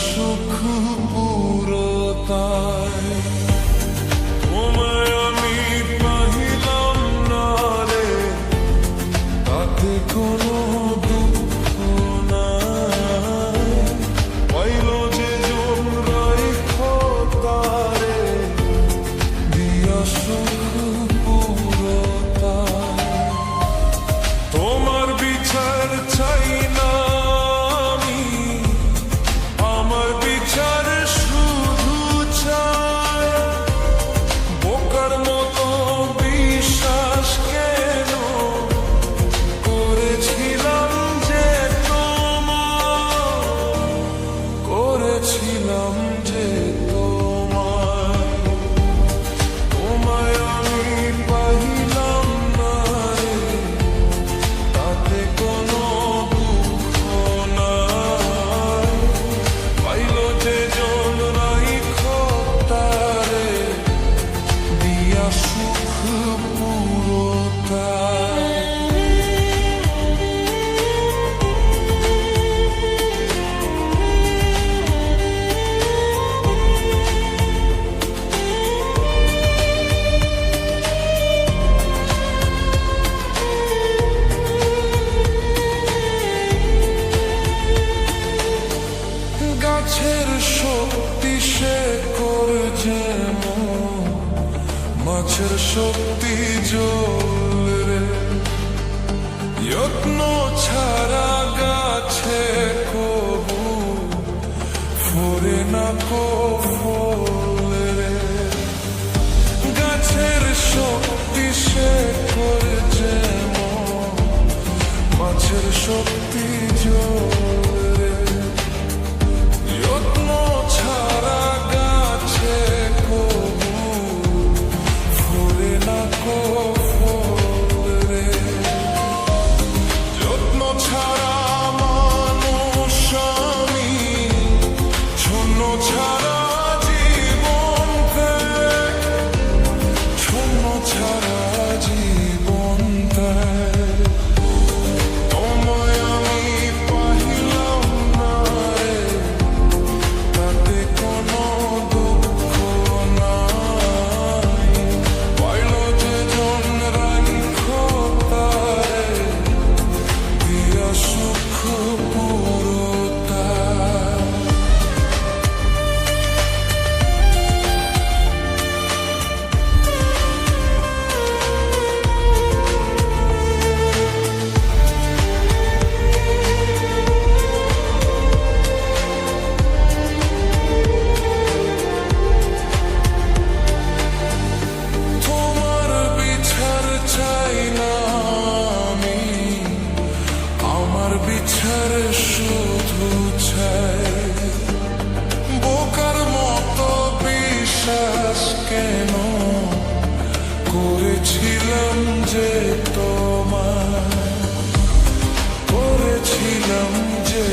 সুখ পুরোটাই তোমায় আমি পাহিলাম না রে, তাতে কোনো দুঃখ নাই। পাইল যে জন রাইখো তারে, দিয়া সুখ পুরোটাই। তোমার বিচার চাই না আমি, আমার বিচার শুধু চাই। বোকার মতো বিশ্বাস কেন করেছিলাম যে করেছিলাম যে তোমায়। তোমায় আমি পাইলাম না রে, তাতে কোনো দুঃখ নাই। পাইল যে জন রাইখো তারে, দিয়া সুখ পুরোটাই। গাছের শক্তি সে করে যেমন, মাছের শক্তি জল রে। যত্ন ছাড়া গাছে কবু ফোরে না কো ফল রে। গাছের শক্তি সে করে যেমন, মাছের শক্তি জল রে। যত্ন ছাড়া গাছে কবু ফোরে না কো ফল রে। যত্ন ছাড়া মানুষ আমি, শূন্য ছাড়া জীবন ত্যাগ, শূন্য ছাড়া জীবন ত্যাগ। তোমায় আমি পাইলাম না রে, তাতে কোনো দুঃখ নাই। পাইল যে জন রাইখো তারে, দিয়া সুখ পুরোটাই। তোমার বিচার চাই না আমি, আমার বিচার শুধু চাই। বোকার মতো বিশ্বাস কেন করেছিলাম যে তোমায়, করেছিলাম যে